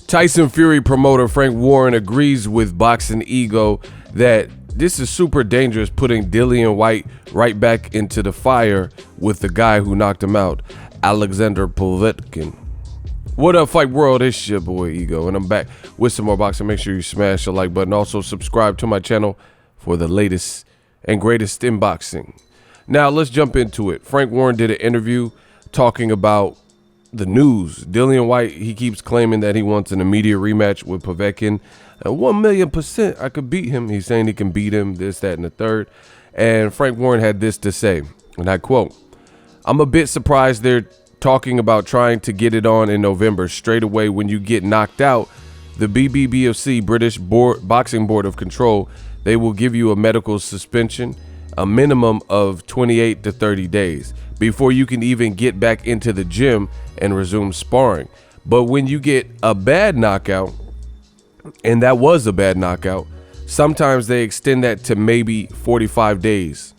Tyson Fury promoter Frank Warren agrees with Boxingego that this is super dangerous, putting Dillian Whyte right back into the fire with the guy who knocked him out, Alexander Povetkin. What up, Fight World? It's your boy Ego, and I'm back with some more boxing. Make sure you smash the like button. Also, subscribe to my channel for the latest and greatest in boxing. Now, let's jump into it. Frank Warren did an interview talking about the news. Dillian Whyte, he keeps claiming that he wants an immediate rematch with Povetkin. 1,000,000% I could beat him. He's saying he can beat him, this, that, and the third. And Frank Warren had this to say, and I quote, "I'm a bit surprised they're talking about trying to get it on in November. Straight away when you get knocked out, the BBBFC, British Boxing Board of Control, they will give you a medical suspension, a minimum of 28 to 30 days, before you can even get back into the gym and resume sparring. But when you get a bad knockout," and that was a bad knockout, "sometimes they extend that to maybe 45 days.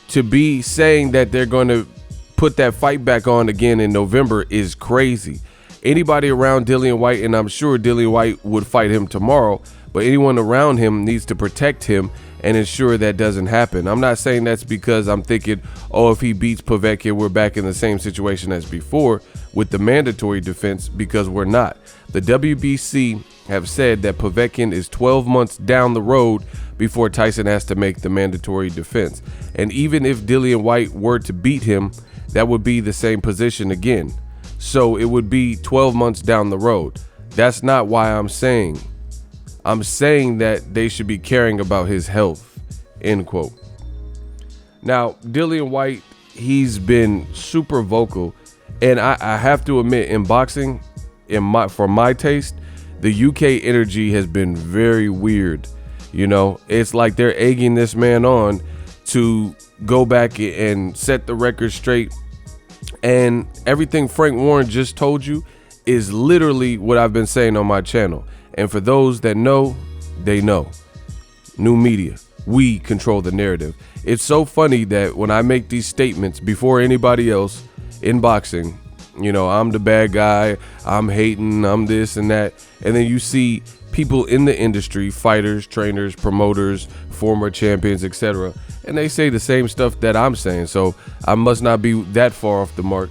To be saying that they're going to put that fight back on again in November is crazy. Anybody around Dillian Whyte, and I'm sure Dillian Whyte would fight him tomorrow, but anyone around him needs to protect him and ensure that doesn't happen." I'm not saying that's because I'm thinking, oh, if he beats Povetkin, we're back in the same situation as before with the mandatory defense, because we're not. The WBC have said that Povetkin is 12 months down the road before Tyson has to make the mandatory defense. And even if Dillian Whyte were to beat him, that would be the same position again. So it would be 12 months down the road. That's not why I'm saying that they should be caring about his health, end quote. Now, Dillian Whyte, he's been super vocal, and I have to admit, in boxing, for my taste, the UK energy has been very weird. You know, it's like they're egging this man on to go back and set the record straight. And everything Frank Warren just told you is literally what I've been saying on my channel. And for those that know, they know. New media, we control the narrative. It's so funny that when I make these statements before anybody else in boxing, you know, I'm the bad guy, I'm hating, I'm this and that. And then you see people in the industry, fighters, trainers, promoters, former champions, etc., and they say the same stuff that I'm saying. So I must not be that far off the mark.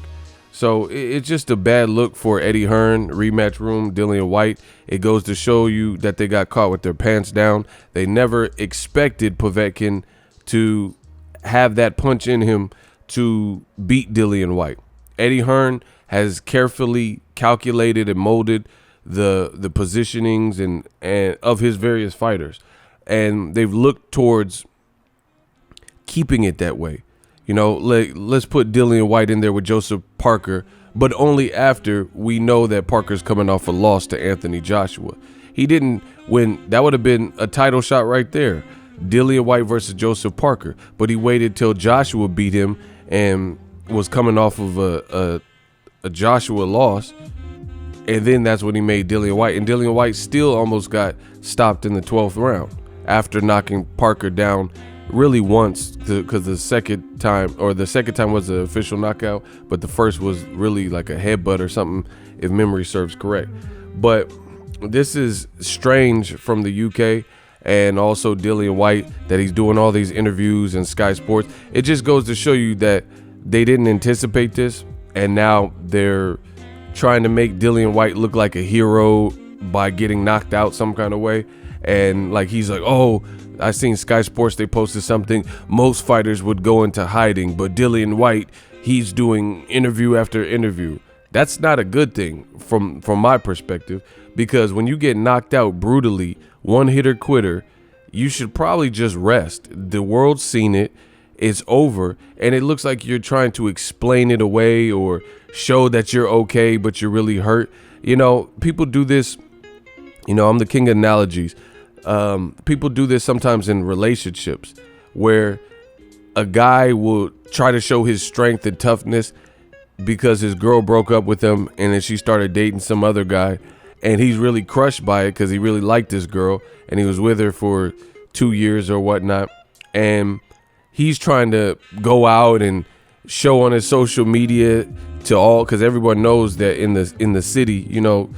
So it's just a bad look for Eddie Hearn, rematch room, Dillian Whyte. It goes to show you that they got caught with their pants down. They never expected Povetkin to have that punch in him to beat Dillian Whyte. Eddie Hearn has carefully calculated and molded the positionings and of his various fighters, and they've looked towards keeping it that way. You know, let's put Dillian Whyte in there with Joseph Parker, but only after we know that Parker's coming off a loss to Anthony Joshua. He didn't win. That would have been a title shot right there, Dillian Whyte versus Joseph Parker, but he waited till Joshua beat him and was coming off of a Joshua loss, and then that's when he made Dillian Whyte. And Dillian Whyte still almost got stopped in the 12th round after knocking Parker down really once, because the second time was the official knockout, but the first was really like a headbutt or something, if memory serves correct. But this is strange from the UK, and also Dillian Whyte, that he's doing all these interviews in Sky Sports. It just goes to show you that they didn't anticipate this, and now they're trying to make Dillian Whyte look like a hero by getting knocked out some kind of way. And like, he's like, oh, I seen Sky Sports, they posted something, most fighters would go into hiding, but Dillian Whyte, he's doing interview after interview. That's not a good thing from my perspective, because when you get knocked out brutally, one hitter quitter, you should probably just rest. The world's seen it. It's over, and it looks like you're trying to explain it away or show that you're okay, but you're really hurt. You know, people do this. You know, I'm the king of analogies. People do this sometimes in relationships, where a guy will try to show his strength and toughness because his girl broke up with him, and then she started dating some other guy, and he's really crushed by it because he really liked this girl, and he was with her for 2 years or whatnot, and he's trying to go out and show on his social media to all, because everyone knows that in the city, you know,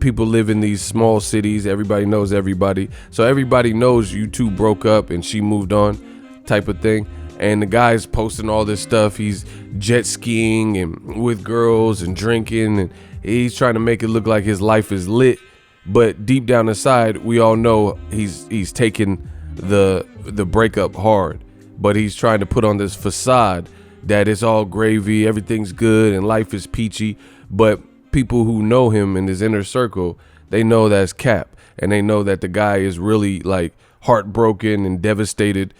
People live in these small cities. Everybody knows everybody. So everybody knows you two broke up and she moved on type of thing. And the guy's posting all this stuff. He's jet skiing and with girls and drinking, and he's trying to make it look like his life is lit. But deep down inside, we all know he's taking the breakup hard. But he's trying to put on this facade that it's all gravy, everything's good, and life is peachy. But people who know him in his inner circle, they know that's cap, and they know that the guy is really like heartbroken and devastated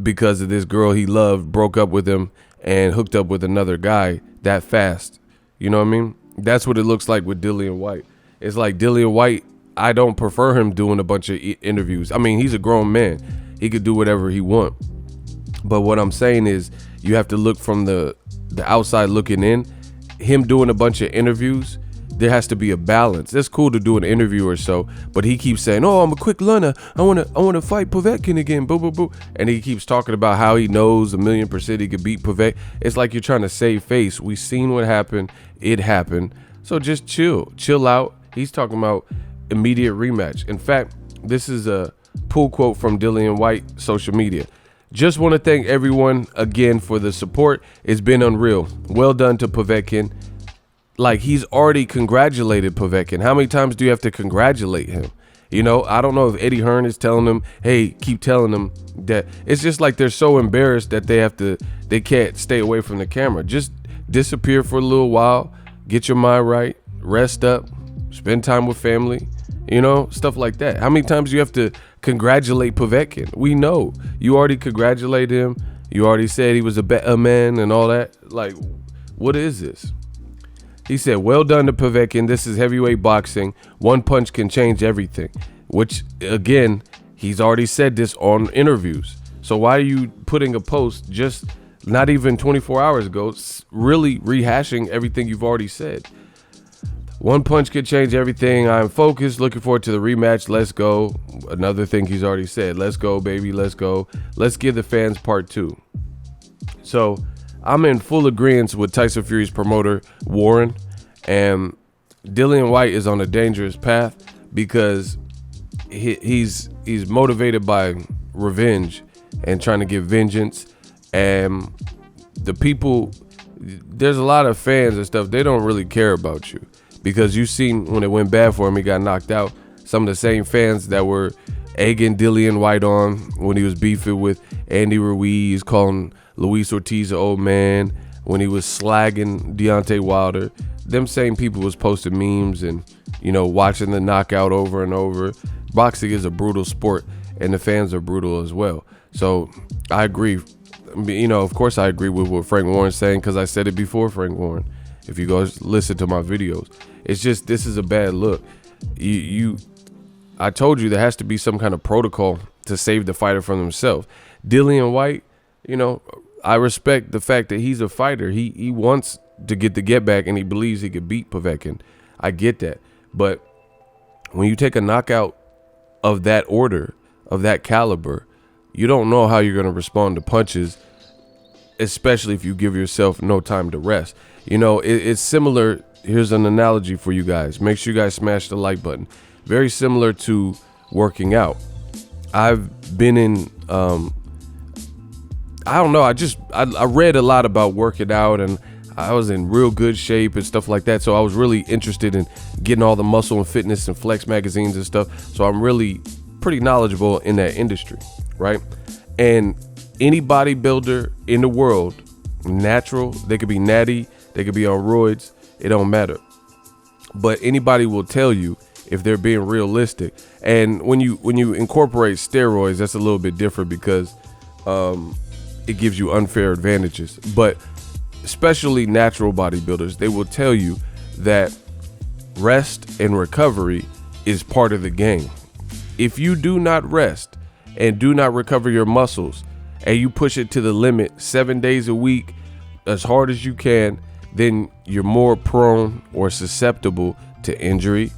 because of this girl he loved broke up with him and hooked up with another guy that fast. You know what I mean? That's what it looks like with Dillian Whyte. It's like Dillian Whyte, I don't prefer him doing a bunch of interviews. I mean, he's a grown man. He could do whatever he want. But what I'm saying is you have to look from the outside looking in. Him doing a bunch of interviews, there has to be a balance. It's cool to do an interview or so, but he keeps saying, "Oh, I'm a quick learner. I want to fight Povetkin again." Boo, boo, boo. And he keeps talking about how he knows 1,000,000% he could beat Povetkin. It's like you're trying to save face. We seen what happened. It happened. So just chill out. He's talking about immediate rematch. In fact, this is a pull quote from Dillian Whyte social media. "Just want to thank everyone again for the support. It's been unreal. Well done to Povetkin." Like, he's already congratulated Povetkin. How many times do you have to congratulate him? You know, I don't know if Eddie Hearn is telling him, hey, keep telling them that. It's just like they're so embarrassed that they can't stay away from the camera. Just disappear for a little while, get your mind right, rest up, spend time with family, you know, stuff like that. How many times do you have to congratulate Povetkin? We know. You already congratulated him. You already said he was a better man and all that. Like, what is this? He said, "Well done to Povetkin. This is heavyweight boxing. One punch can change everything." Which, again, he's already said this on interviews. So why are you putting a post just not even 24 hours ago, really rehashing everything you've already said? "One punch could change everything. I'm focused. Looking forward to the rematch. Let's go." Another thing he's already said. Let's go, baby. Let's go. Let's give the fans part 2. So I'm in full agreement with Tyson Fury's promoter, Warren, and Dillian Whyte is on a dangerous path because he's motivated by revenge and trying to get vengeance. And the people, there's a lot of fans and stuff, they don't really care about you because you've seen when it went bad for him, he got knocked out. Some of the same fans that were egging Dillian Whyte on when he was beefing with Andy Ruiz, calling Luis Ortiz an old man, when he was slagging Deontay Wilder. Them same people was posting memes and, you know, watching the knockout over and over. Boxing is a brutal sport, and the fans are brutal as well. So I agree. You know, of course I agree with what Frank Warren's saying because I said it before, Frank Warren. If you guys listen to my videos, it's just, this is a bad look. I told you there has to be some kind of protocol to save the fighter from himself. Dillian Whyte, you know, I respect the fact that he's a fighter. He wants to get the get back and he believes he could beat Povetkin. I get that. But when you take a knockout of that order, of that caliber, you don't know how you're going to respond to punches, especially if you give yourself no time to rest. You know, it's similar. Here's an analogy for you guys. Make sure you guys smash the like button. Very similar to working out. I've been in, I don't know. I read a lot about working out and I was in real good shape and stuff like that. So I was really interested in getting all the muscle and fitness and flex magazines and stuff. So I'm really pretty knowledgeable in that industry, right? And any bodybuilder in the world, natural, they could be natty, they could be on roids, it don't matter. But anybody will tell you if they're being realistic. And when you incorporate steroids, that's a little bit different because it gives you unfair advantages. But especially natural bodybuilders, they will tell you that rest and recovery is part of the game. If you do not rest and do not recover your muscles and you push it to the limit 7 days a week as hard as you can, then you're more prone or susceptible to injury,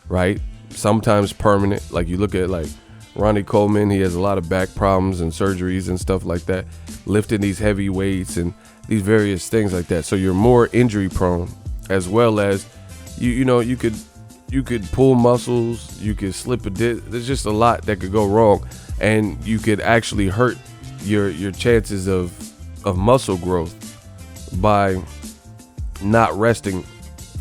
right? Sometimes permanent. Like you look at like Ronnie Coleman, he has a lot of back problems and surgeries and stuff like that, lifting these heavy weights and these various things like that. So you're more injury prone, as well as you know, you could you could pull muscles, you could slip a disc. There's just a lot that could go wrong, and you could actually hurt your chances of muscle growth by not resting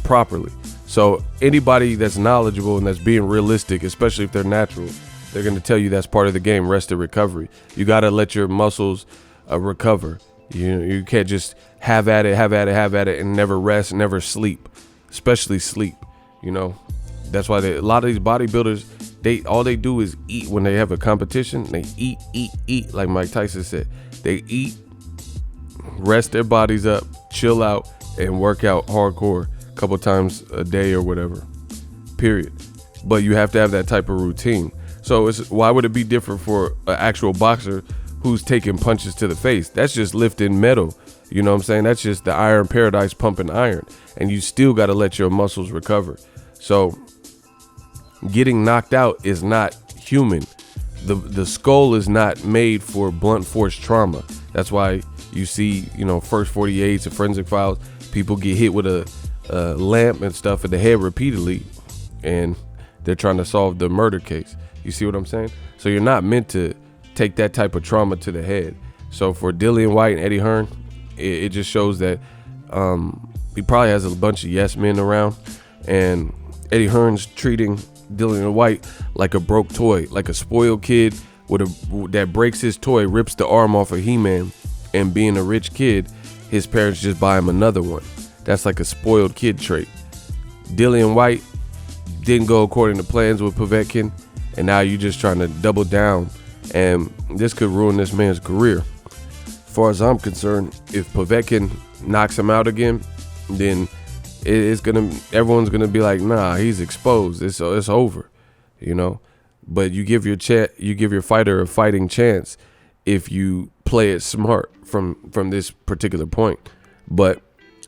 properly. So anybody that's knowledgeable and that's being realistic, especially if they're natural, they're going to tell you that's part of the game, rest and recovery. You got to let your muscles recover. You can't just have at it and never rest, never sleep, especially sleep. That's why a lot of these bodybuilders, all they do is eat when they have a competition. They eat, like Mike Tyson said. They eat, rest their bodies up, chill out, and work out hardcore a couple times a day or whatever, period. But you have to have that type of routine. So why would it be different for an actual boxer who's taking punches to the face? That's just lifting metal. You know what I'm saying? That's just the iron paradise pumping iron. And you still got to let your muscles recover. So getting knocked out is not human. The skull is not made for blunt force trauma. That's why you see, first 48s and forensic files, people get hit with a lamp and stuff in the head repeatedly, and they're trying to solve the murder case. You see what I'm saying? So you're not meant to take that type of trauma to the head. So for Dillian Whyte and Eddie Hearn, it just shows that he probably has a bunch of yes men around, and Eddie Hearn's treating Dillian Whyte like a broke toy, like a spoiled kid that breaks his toy, rips the arm off of He-Man, and being a rich kid, his parents just buy him another one. That's like a spoiled kid trait. Dillian Whyte didn't go according to plans with Povetkin, and now you're just trying to double down, and this could ruin this man's career. As far as I'm concerned, if Povetkin knocks him out again, then everyone's gonna be like, nah, he's exposed. It's over, But you give your fighter a fighting chance if you play it smart from this particular point. But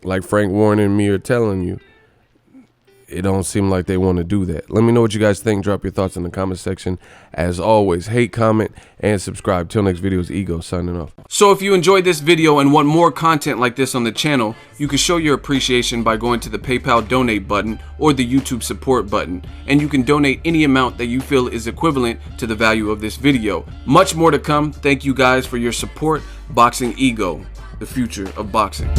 like Frank Warren and me are telling you, it don't seem like they want to do that. Let me know what you guys think. Drop your thoughts in the comment section. As always, hate, comment, and subscribe. Till next video, is Ego signing off. So if you enjoyed this video and want more content like this on the channel, you can show your appreciation by going to the PayPal donate button or the YouTube support button, and you can donate any amount that you feel is equivalent to the value of this video. Much more to come. Thank you guys for your support. Boxingego, the future of boxing.